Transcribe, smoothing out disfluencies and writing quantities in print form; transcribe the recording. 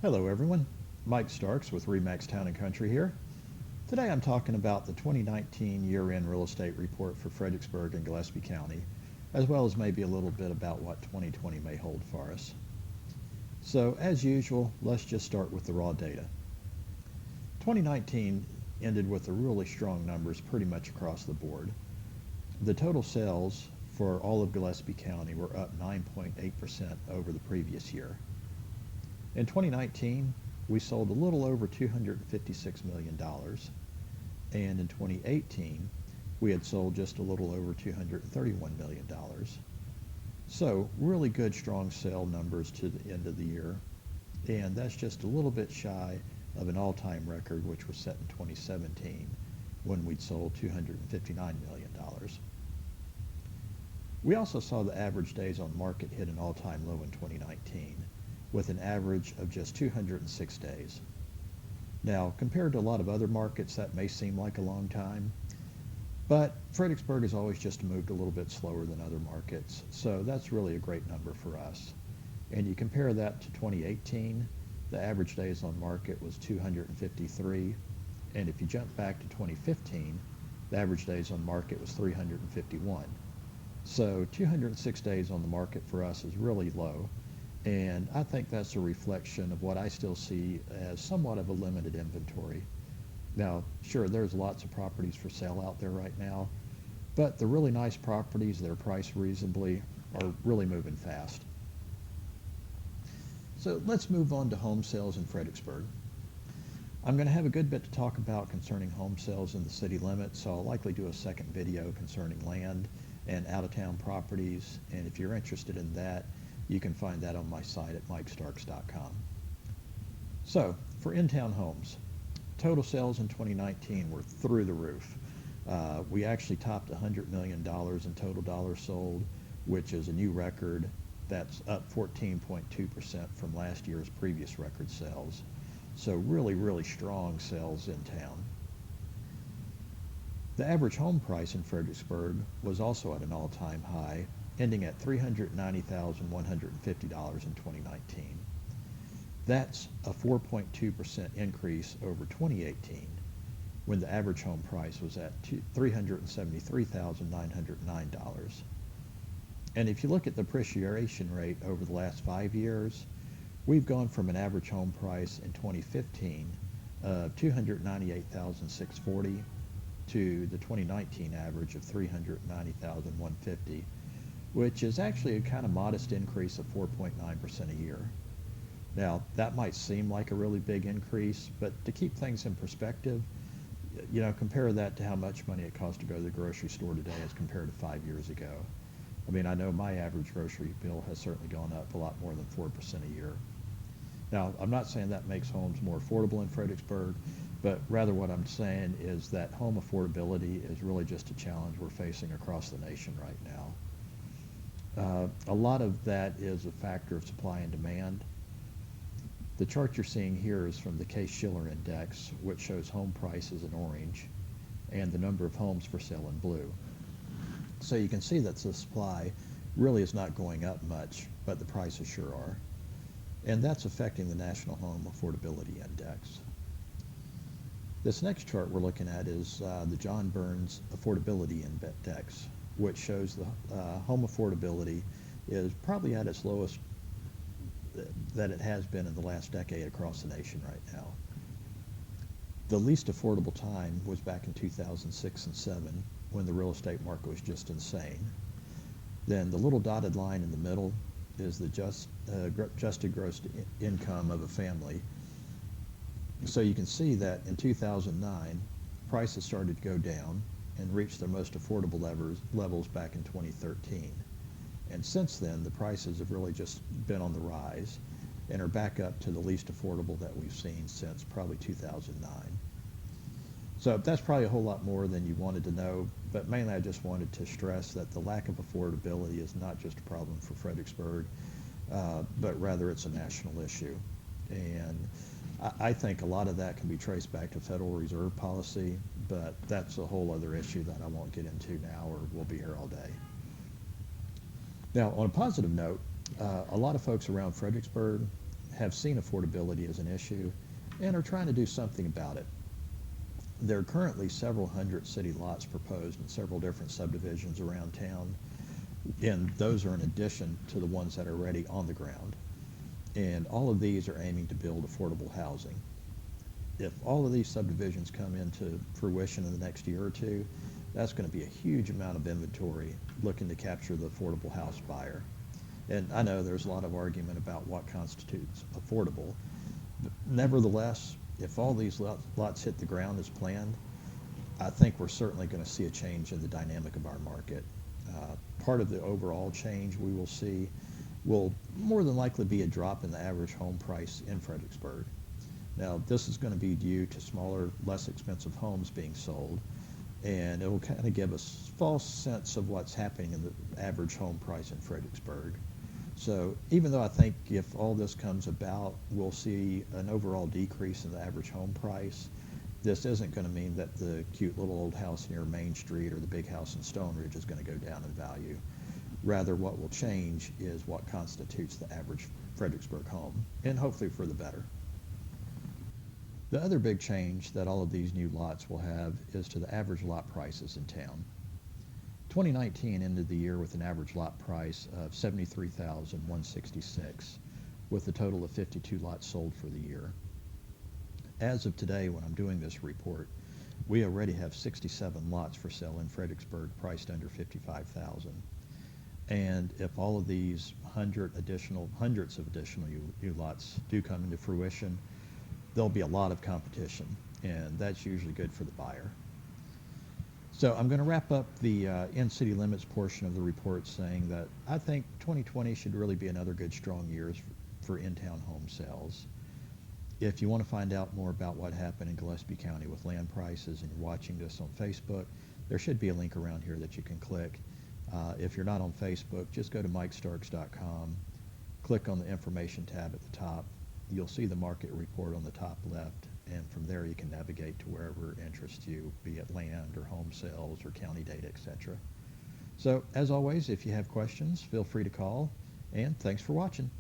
Hello everyone, Mike Starks with RE/MAX Town & Country here. Today I'm talking about the 2019 year-end real estate report for Fredericksburg and Gillespie County, as well as maybe a little bit about what 2020 may hold for us. So as usual, let's just start with the raw data. 2019 ended with the really strong numbers pretty much across the board. The total sales for all of Gillespie County were up 9.8% over the previous year. In 2019, we sold a little over $256 million, and in 2018, we had sold just a little over $231 million. So really good, strong sale numbers to the end of the year, and that's just a little bit shy of an all-time record, which was set in 2017 when we'd sold $259 million. We also saw the average days on market hit an all-time low in 2019, with an average of just 206 days. Now, compared to a lot of other markets, that may seem like a long time, but Fredericksburg has always just moved a little bit slower than other markets, so that's really a great number for us. And you compare that to 2018, the average days on market was 253, and if you jump back to 2015, the average days on market was 351. So 206 days on the market for us is really low, and I think that's a reflection of what I still see as somewhat of a limited inventory. Now, sure, there's lots of properties for sale out there right now, but the really nice properties that are priced reasonably are really moving fast. So let's move on to home sales in Fredericksburg. I'm going to have a good bit to talk about concerning home sales in the city limits, so I'll likely do a second video concerning land and out-of-town properties, and if you're interested in that, you can find that on my site at mikestarks.com. So, for in-town homes, total sales in 2019 were through the roof. We actually topped $100 million in total dollars sold, which is a new record. That's up 14.2% from last year's previous record sales. So really, really strong sales in town. The average home price in Fredericksburg was also at an all-time high, ending at $390,150 in 2019. That's a 4.2% increase over 2018, when the average home price was at $373,909. And if you look at the appreciation rate over the last 5 years, we've gone from an average home price in 2015 of $298,640 to the 2019 average of $390,150, which is actually a kind of modest increase of 4.9% a year. Now, that might seem like a really big increase, but to keep things in perspective, compare that to how much money it costs to go to the grocery store today as compared to 5 years ago. I mean, I know my average grocery bill has certainly gone up a lot more than 4% a year. Now, I'm not saying that makes homes more affordable in Fredericksburg, but rather what I'm saying is that home affordability is really just a challenge we're facing across the nation right now. A lot of that is a factor of supply and demand. The chart you're seeing here is from the Case-Shiller Index, which shows home prices in orange and the number of homes for sale in blue. So you can see that the supply really is not going up much, but the prices sure are. And that's affecting the National Home Affordability Index. This next chart we're looking at is the John Burns Affordability Index, which shows the home affordability is probably at its lowest that it has been in the last decade across the nation right now. The least affordable time was back in 2006 and 7 when the real estate market was just insane. Then the little dotted line in the middle is the adjusted gross income of a family. So you can see that in 2009, prices started to go down and reached their most affordable levels back in 2013. And since then, the prices have really just been on the rise and are back up to the least affordable that we've seen since probably 2009. So that's probably a whole lot more than you wanted to know, but mainly I just wanted to stress that the lack of affordability is not just a problem for Fredericksburg, but rather it's a national issue. And I think a lot of that can be traced back to Federal Reserve policy, but that's a whole other issue that I won't get into now, or we'll be here all day. Now, on a positive note, a lot of folks around Fredericksburg have seen affordability as an issue and are trying to do something about it. There are currently several hundred city lots proposed in several different subdivisions around town, and those are in addition to the ones that are already on the ground. And all of these are aiming to build affordable housing. If all of these subdivisions come into fruition in the next year or two, that's going to be a huge amount of inventory looking to capture the affordable house buyer. And I know there's a lot of argument about what constitutes affordable, but nevertheless, if all these lots hit the ground as planned, I think we're certainly going to see a change in the dynamic of our market. Part of the overall change we will see will more than likely be a drop in the average home price in Fredericksburg. Now, this is going to be due to smaller, less expensive homes being sold, and it will kind of give us a false sense of what's happening in the average home price in Fredericksburg. So even though I think if all this comes about, we'll see an overall decrease in the average home price, this isn't going to mean that the cute little old house near Main Street or the big house in Stone Ridge is going to go down in value. Rather, what will change is what constitutes the average Fredericksburg home, and hopefully for the better. The other big change that all of these new lots will have is to the average lot prices in town. 2019 ended the year with an average lot price of $73,166, with a total of 52 lots sold for the year. As of today, when I'm doing this report, we already have 67 lots for sale in Fredericksburg priced under $55,000. And if all of these hundreds of additional new lots do come into fruition, there'll be a lot of competition, and that's usually good for the buyer. So I'm going to wrap up the in-city limits portion of the report saying that I think 2020 should really be another good, strong year for in-town home sales. If you want to find out more about what happened in Gillespie County with land prices and you're watching this on Facebook, there should be a link around here that you can click. If you're not on Facebook, just go to MikeStarks.com, click on the information tab at the top. You'll see the market report on the top left, and from there you can navigate to wherever interests you, be it land or home sales or county data, etc. So as always, if you have questions, feel free to call, and thanks for watching.